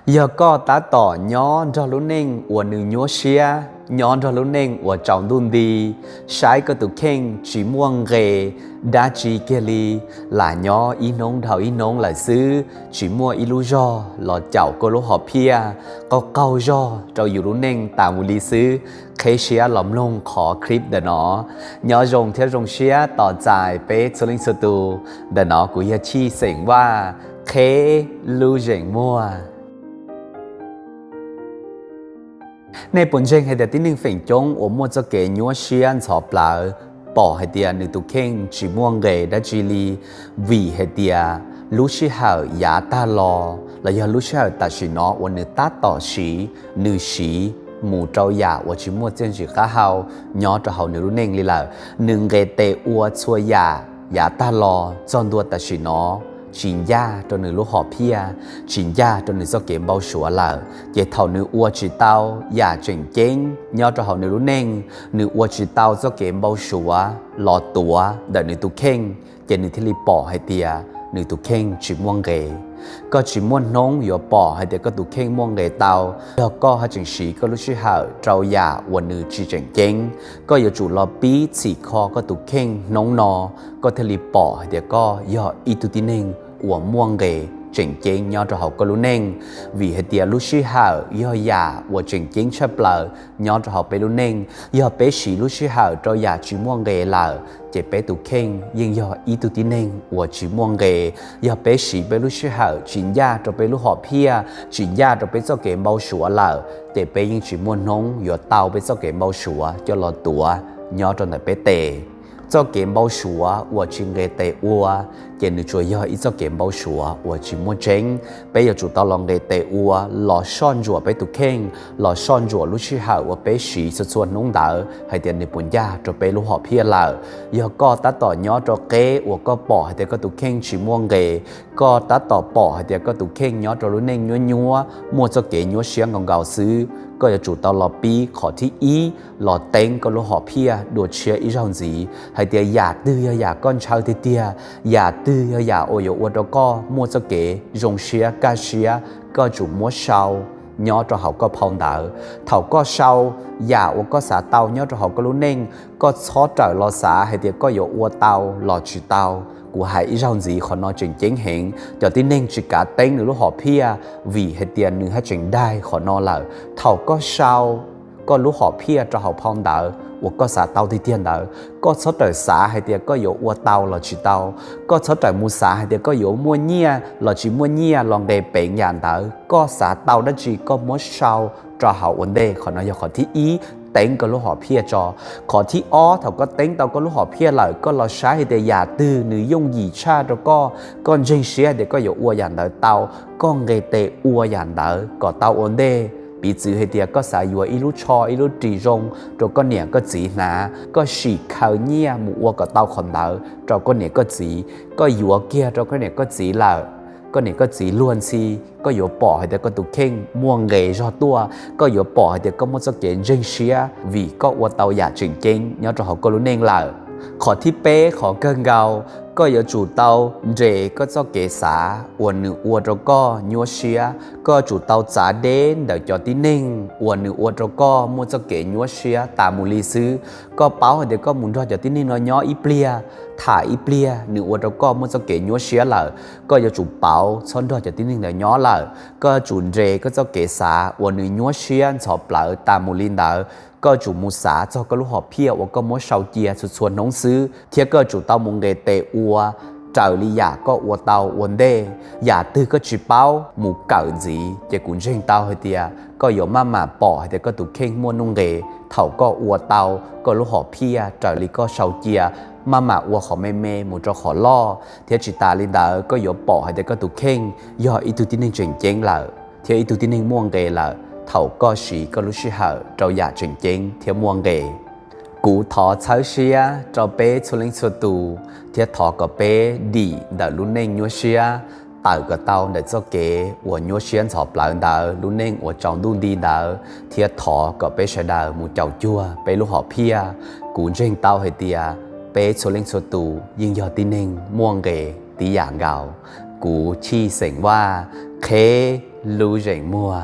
giờ có ta tỏ nhỏ cho lúc nên của nữ nhớ xia nhỏ cho lúc nên của trọng đun đi sai có tụ khen chỉ muôn ghê đã chỉ kia li là nhỏ ý nông thảo ý nông là xứ chỉ mua ý lu do lọ chảo có lúc họ pia có câu do cho dù lúc nên tạo một lý xứ khi xia lỏm lông khó clip để nó nhỏ dùng theo dùng xia tỏ dài bé cho linh sự tù để nó của gia chi sỉnhว่าkhi lưu dành muaในปุ่นเจงให้เดียที่หนึ่งฝิ่งจงโอมัวจะเกยยัวเชียนชอบเปล่าปอให้เดียหนึ่งตุเข่งจีม่วงเกยได้จีลีวีให้เดียลูชิฮาวยาตาลอและยาลูชิฮาวตัดชินอวันหนึ่งตาต่อชีหนึ่งชีหมู่เจ้าหยาว่าจีมัวเจนจีข้าเฮาย้อนจะเฮาหนึ่งรุ่นเองลีละหนึ่งเกเตอัวชัวยายาตาลอจอนดัวตัดชินอchính gia cho nữ lúc họ pia chính gia cho nữ do kiếm bao sủa lợ về thầu nữ ua chỉ tao giả chỉnh chén nhớ cho họ nữ lúc nên nữ ua chỉ tao do kiếm bao sủa lọ tủa đợi nữ tu khen về nữ thì li bỏ hay tia nữ tu khen chỉ muôn ghê có chỉ muôn nông vừa bỏ hay tia có tu khen muôn ghê tao giờ có hai chỉnh sĩ có lúc chỉ hở trâu giả và nữ chỉ chỉnh chén có giờ chủ lọ bí chỉ kho có tu khen nông nọ có thể li bỏ hay tia có giờ ít tu tin nên của muôn ghê chỉnh chén nhớ cho họ có lúc nên vì hệ tia lúc xí hở do già của chỉnh chén chấp lờ nhớ cho họ bé lúc nên do bé xí lúc xí hở cho già chỉ muôn ghê lờ chỉ bé tụ khen nhưng do ý tụ tí nên của chỉ muôn ghê do bé xí bé lúc xí hở chính gia cho bé lúc họ pia chính gia cho bé cho cái bao sủa lờ chỉ bé nhưng chỉ muôn nông do tàu bé cho cái bao sủa cho lọ tủa nhớ cho này bé tệ cho kiếm bao sủa và chuyện nghề tệ ua chỉ nữ chúa do ít cho kiếm bao sủa và chỉ muốn tránh bây giờ chủ tao lòng nghề tệ ua lò son rùa bé tụ khen lò son rùa lúc xí hậu và bé xí cho xuân nông đỡ hay tiền để bùn gia cho bé lúc họ pia lợ giờ có ta tỏ nhỏ cho kế và có bỏ hay tiền có tụ khen chỉ muốn nghề có ta tỏ bỏ hay tiền có tụ khen nhỏ cho lúc nên nhúa nhúa mua cho kế nhúa xiang còn gạo xứก็จะจุดตลอดปีขอที่อีหลอดเต็งก็รู้หอเพียดูเชียอีรอนสีให้เตียอยากตื้ออยากก้อนเช้าเตียอยากตื้ออยากโอยอวดก็มัวจะเก๋รงเชียกาเชียก็จุมัวเช้าย้อนจะเขาก็พองดาวเขาก็เช้าอยากว่าก็สาเตาย้อนจะเขาก็รู้เน่งก็ซอจ่อยรอสาให้เตียก็อยู่อวดเตาหลอดจีเตากูหายอีรอนสีขอนอจึงเจ๋งเห็นเดี๋ยวที่เน่งจิกาเต็งหรือรู้หอเพียวีให้เตียนึงให้จึงได้ขอนอเหล่าเขาก็เช้าก็รู้หอเพียจะเขาพองดาวว่าก็สาเตาที่เตียนดาวก็ซอจ่อยสาให้เตียก็อยู่อวดเตาหลอดจีเตาก็ซอจ่อยมูสาให้เตียก็อยู่มัวเนียหลอดจีมัวเนียลองเดเป่งยานดาวก็สาเตาได้จีก็มัวเช้าจะเขาวันเดขอนอยขอที่อีเต็งก็รู้หอเพียจอขอที่อ้อเขาก็เต็งเตาก็รู้หอเพียเลยก็เราใช้ให้เดียาตื้อหรือยงหยีชาแล้วก็ก้อนเจงเสียเด็กก็อยู่อวยันเดเตาก้อนเกเตอวยันเดก็เตาอันเดปีจือให้เดียก็สายอยู่อีลูชออีลูจีรงแล้วก็เนี่ยก็จีนาก็ฉีกเขาเนี่ยหมู่อวก็เตาคนเดแล้วก็เนี่ยก็จีก็อยู่เกียแล้วก็เนี่ยก็จีเหล่าก็เนี่ยก็จีล้วนซีก็อยู่ปอให้เด็กก็ตุเข่งม่วงเกยรอตัวก็อยู่ปอให้เด็กก็มั่วจะเก่งเจงเชียวีก็อวดเตาอยากจริงเก่งย้อนจะเขาก็รู้เน่งเหล่าขอที่เป๊ขอเกินเกาก็อยู่จู่เตาเจก็จะเกษาอวนหนึ่งอวดแล้วก็ยัวเชียก็จู่เตาจ๋าเด่นเดี๋ยวจอที่เน่งอวนหนึ่งอวดแล้วก็มั่วจะเก่งยัวเชียตามูลีซื้อก็เป้าให้เด็กก็หมุนรอจอที่เน่งน้อยย่ออีเปลียถ่ายอีเปลียหนึ่งอวดแล้วก็มั่วจะเก่งยัวเชียเหล่าก็อยู่จู่เป้าซ้อนรอจอที่เน่งเดี๋ยวย่อเหล่าก็จู่เจก็จะเกษาอวนหนึ่งยัวเชียชอบเปล่าตามูลินเดอก็จู่มูสาเจ้าก็รู้หอบเพี้ยว่าก็มัวเฉาเจียสุดส่วนน้องซื้อเทียก็จู่เตามุงเกเตอัวเจ้าลียาก็อัวเตาวันเดอย่าตื้อก็จีเป้าหมูเก่าจีเจกุนเชงเตาให้เตียก็อยู่มาป่อให้เตียก็ตุเข่งมัวนุ่งเกเถ่าก็อัวเตาก็รู้หอบเพี้ยเจ้าลีก็เฉาเจียมาอัวขอเมหมูจะขอล่อเทียจิตาลินดาก็อยู่ป่อให้เตียก็ตุเข่งย่ออีตุที่นึงเจ๋งเจ๋งเหล่าเทียอีตุที่นึงม่วงเกเหล่าเขาก็สีก็รู้ชิเหาเราอยากจริงๆเที่ยวม่วงเกกูถอเช้าเชียเราเป้ชุลิงสุตูเที่ยวถอก็เป้ดีเดาลุ้นเน่งยัวเชียเต่าก็เต่าเดาเจ้าเก๋วัวยัวเชียนชอบเปล่าเดาลุ้นเน่งวัวจองดุนดีเดาเที่ยวถอก็เป้ใช้เดาหมูเจ้าจั่วเป้ลูกหอบเพียกูเจงเต่าให้เตียเป้ชุลิงสุตูยิงยอตีเน่งม่วงเกตีอย่างเกากูชี้เสียงว่าเค lú dậy mùa